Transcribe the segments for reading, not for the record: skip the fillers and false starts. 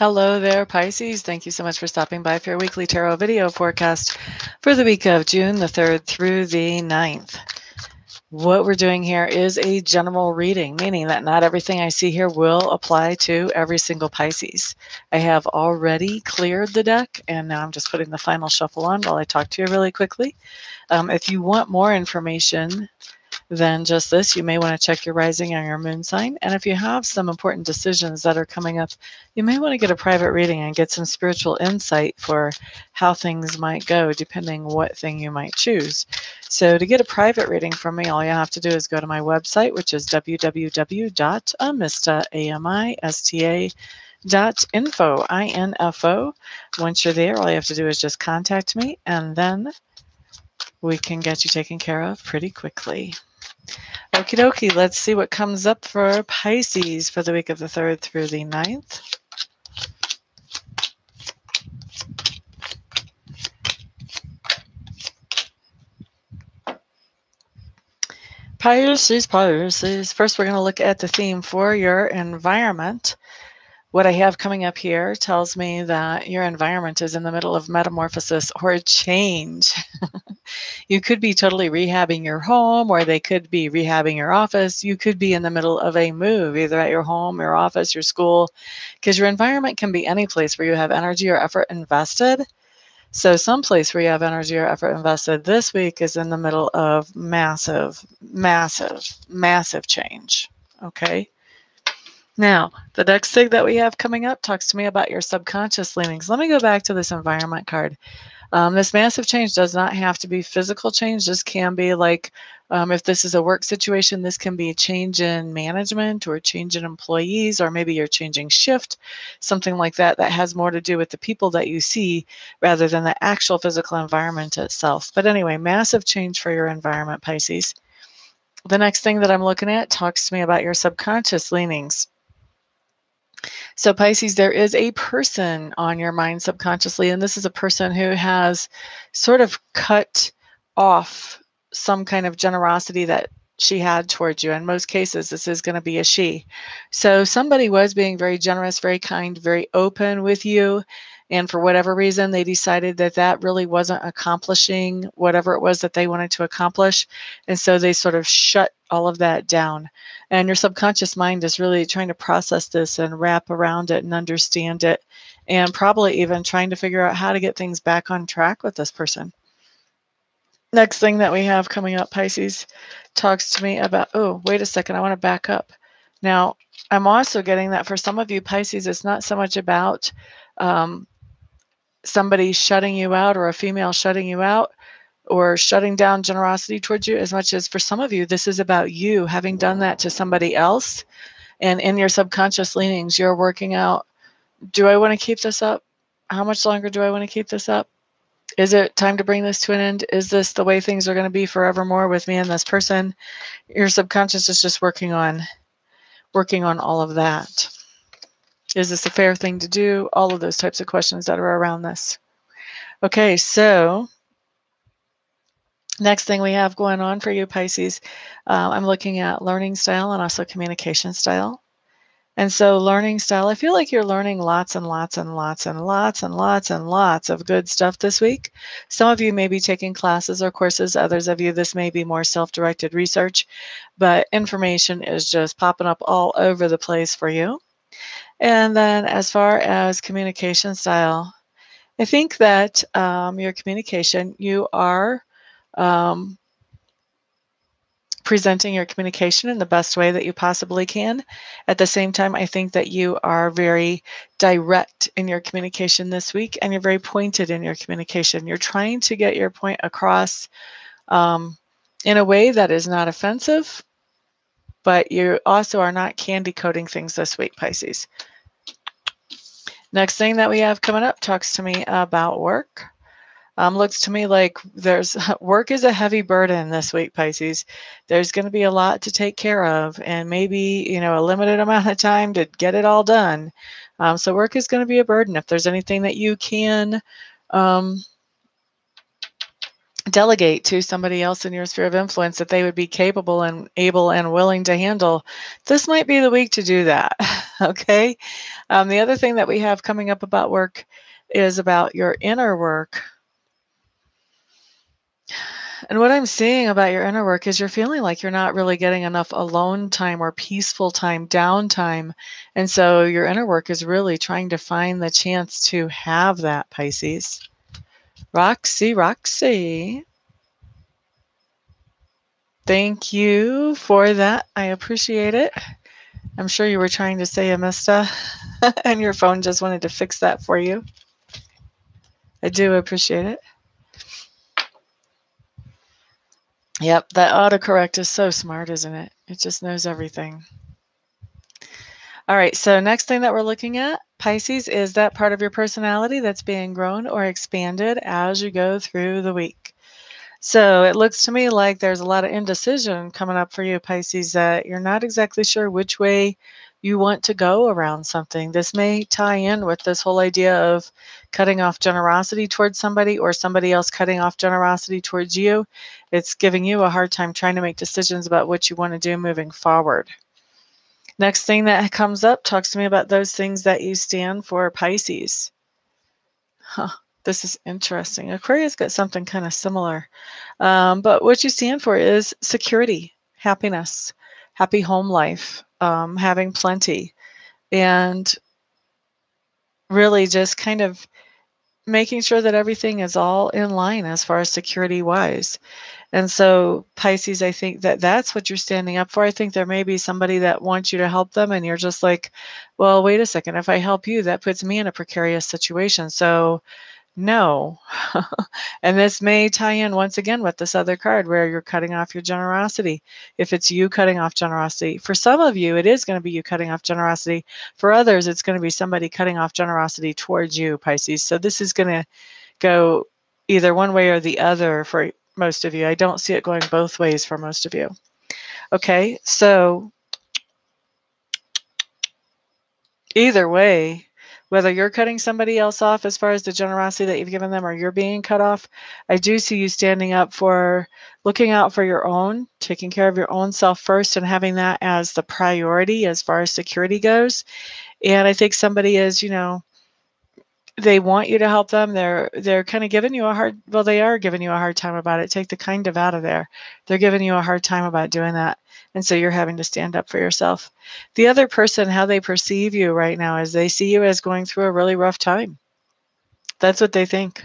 Hello there, Pisces. Thank you so much for stopping by for your weekly tarot video forecast for the week of June the 3rd through the 9th. What we're doing here is a general reading, meaning that not everything I see here will apply to every single Pisces. I have already cleared the deck, and now I'm just putting the final shuffle on while I talk to you really quickly. If you want more information than just this, you may want to check your rising and your moon sign. And if you have some important decisions that are coming up, you may want to get a private reading and get some spiritual insight for how things might go, depending what thing you might choose. So to get a private reading from me, all you have to do is go to my website, which is www.amista.info. Once you're there, all you have to do is just contact me, and then we can get you taken care of pretty quickly. Okie dokie, let's see what comes up for Pisces for the week of the 3rd through the 9th. Pisces. First, we're going to look at the theme for your environment. What I have coming up here tells me that your environment is in the middle of metamorphosis or change. You could be totally rehabbing your home, or they could be rehabbing your office. You could be in the middle of a move, either at your home, your office, your school, because your environment can be any place where you have energy or effort invested. So some place where you have energy or effort invested this week is in the middle of massive change. Okay. Now, the next thing that we have coming up talks to me about your subconscious leanings. Let me go back to this environment card. This massive change does not have to be physical change. This can be like, if this is a work situation, this can be a change in management or change in employees, or maybe you're changing shift, something like that, that has more to do with the people that you see rather than the actual physical environment itself. But anyway, massive change for your environment, Pisces. The next thing that I'm looking at talks to me about your subconscious leanings. So Pisces, there is a person on your mind subconsciously, and this is a person who has sort of cut off some kind of generosity that she had towards you. In most cases, this is going to be a she. So somebody was being very generous, very kind, very open with you. And for whatever reason, they decided that that really wasn't accomplishing whatever it was that they wanted to accomplish. And so they sort of shut all of that down. And your subconscious mind is really trying to process this and wrap around it and understand it, and probably even trying to figure out how to get things back on track with this person. Next thing that we have coming up, Pisces, talks to me about, oh, wait a second, I want to back up. Now, I'm also getting that for some of you, Pisces, it's not so much about somebody shutting you out or a female shutting you out or shutting down generosity towards you, as much as for some of you, this is about you having done that to somebody else. And in your subconscious leanings, you're working out, do I want to keep this up? How much longer do I want to keep this up? Is it time to bring this to an end? Is this the way things are going to be forevermore with me and this person? Your subconscious is just working on all of that. Is this a fair thing to do? All of those types of questions that are around this. Okay, so next thing we have going on for you, Pisces, I'm looking at learning style and also communication style. And so learning style, I feel like you're learning lots and lots and lots and lots and lots and lots of good stuff this week. Some of you may be taking classes or courses. Others of you, this may be more self-directed research, but information is just popping up all over the place for you. And then as far as communication style, I think that your communication, you are presenting your communication in the best way that you possibly can. At the same time, I think that you are very direct in your communication this week, and you're very pointed in your communication. You're trying to get your point across in a way that is not offensive, but you also are not candy coating things this week, Pisces. Next thing that we have coming up talks to me about work. Looks to me like there's work is a heavy burden this week, Pisces. There's going to be a lot to take care of, and maybe a limited amount of time to get it all done. So work is going to be a burden. If there's anything that you can delegate to somebody else in your sphere of influence that they would be capable and able and willing to handle, this might be the week to do that. Okay. The other thing that we have coming up about work is about your inner work. And what I'm seeing about your inner work is you're feeling like you're not really getting enough alone time or peaceful time, downtime. And so your inner work is really trying to find the chance to have that, Pisces. Roxy, Roxy. Thank you for that. I appreciate it. I'm sure you were trying to say Amista, and your phone just wanted to fix that for you. I do appreciate it. Yep, that autocorrect is so smart, isn't it? It just knows everything. All right, so next thing that we're looking at, Pisces, is that part of your personality that's being grown or expanded as you go through the week. So it looks to me like there's a lot of indecision coming up for you, Pisces, that you're not exactly sure which way you want to go around something. This may tie in with this whole idea of cutting off generosity towards somebody or somebody else cutting off generosity towards you. It's giving you a hard time trying to make decisions about what you want to do moving forward. Next thing that comes up talks to me about those things that you stand for, Pisces. Huh, this is interesting. Aquarius got something kind of similar. But what you stand for is security, happiness, happy home life, having plenty, and really just kind of making sure that everything is all in line as far as security wise. And so, Pisces, I think that that's what you're standing up for. I think there may be somebody that wants you to help them, and you're just like, well, wait a second. If I help you, that puts me in a precarious situation. So, no. And this may tie in once again with this other card where you're cutting off your generosity. If it's you cutting off generosity, for some of you, it is going to be you cutting off generosity. For others, it's going to be somebody cutting off generosity towards you, Pisces. So this is going to go either one way or the other for most of you. I don't see it going both ways for most of you. Okay, so either way, whether you're cutting somebody else off as far as the generosity that you've given them or you're being cut off, I do see you standing up for looking out for your own, taking care of your own self first and having that as the priority as far as security goes. And I think somebody is, they want you to help them. They're kind of giving you a hard, well, they are giving you a hard time about it. Take the kind of out of there. They're giving you a hard time about doing that. And so you're having to stand up for yourself. The other person, how they perceive you right now is they see you as going through a really rough time. That's what they think.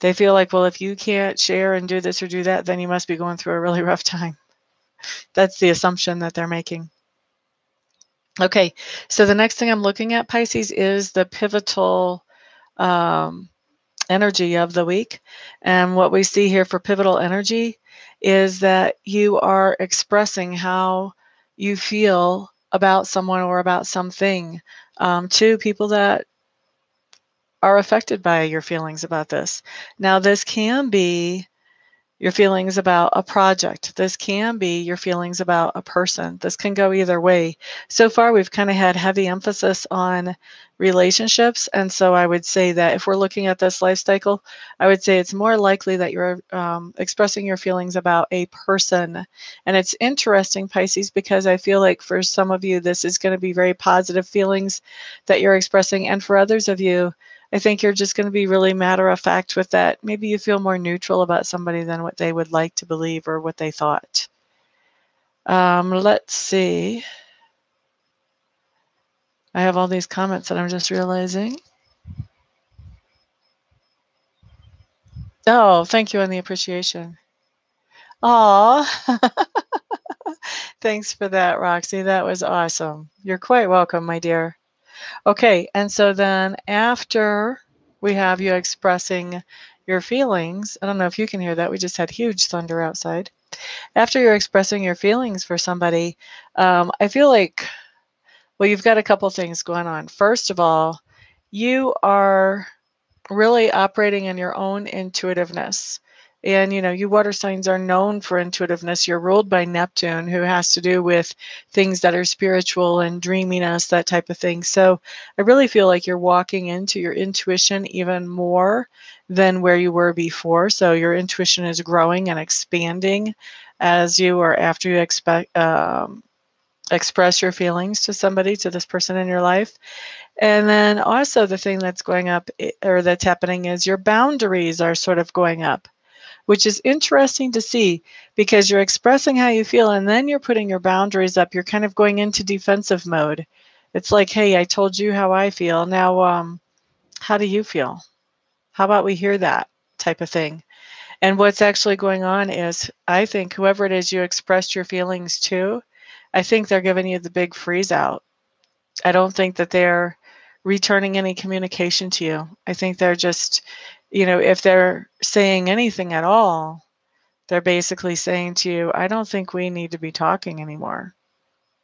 They feel like, well, if you can't share and do this or do that, then you must be going through a really rough time. That's the assumption that they're making. Okay, so the next thing I'm looking at, Pisces, is the pivotal um, energy of the week. And what we see here for pivotal energy is that you are expressing how you feel about someone or about something to people that are affected by your feelings about this. Now, this can be your feelings about a project. This can be your feelings about a person. This can go either way. So far, we've kind of had heavy emphasis on relationships. And so I would say that if we're looking at this life cycle, I would say it's more likely that you're expressing your feelings about a person. And it's interesting, Pisces, because I feel like for some of you, this is going to be very positive feelings that you're expressing. And for others of you, I think you're just going to be really matter of fact with that. Maybe you feel more neutral about somebody than what they would like to believe or what they thought. Let's see. I have all these comments that I'm just realizing. Oh, thank you on the appreciation. Aw. Thanks for that, Roxy. That was awesome. You're quite welcome, my dear. Okay, and so then after we have you expressing your feelings, I don't know if you can hear that. We just had huge thunder outside. After you're expressing your feelings for somebody, I feel like, well, you've got a couple things going on. First of all, you are really operating in your own intuitiveness. And, you water signs are known for intuitiveness. You're ruled by Neptune, who has to do with things that are spiritual and dreaminess, that type of thing. So I really feel like you're walking into your intuition even more than where you were before. So your intuition is growing and expanding as you or after you express your feelings to somebody, to this person in your life. And then also the thing that's going up or that's happening is your boundaries are sort of going up, which is interesting to see because you're expressing how you feel and then you're putting your boundaries up. You're kind of going into defensive mode. It's like, hey, I told you how I feel. Now, how do you feel? How about we hear that type of thing? And what's actually going on is, I think whoever it is you expressed your feelings to, I think they're giving you the big freeze out. I don't think that they're returning any communication to you. I think they're just, if they're saying anything at all, they're basically saying to you, I don't think we need to be talking anymore.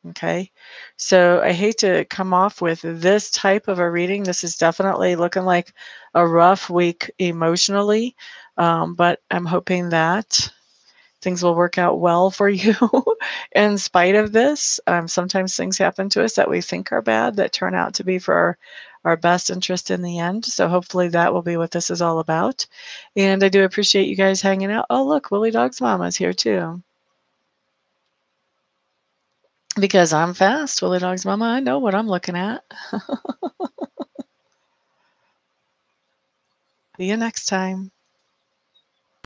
Okay. So I hate to come off with this type of a reading. This is definitely looking like a rough week emotionally, but I'm hoping that things will work out well for you in spite of this. Sometimes things happen to us that we think are bad that turn out to be for our best interest in the end. So hopefully that will be what this is all about. And I do appreciate you guys hanging out. Oh, look, Willie Dog's mama's here too. Because I'm fast, Willie Dog's mama. I know what I'm looking at. See you next time.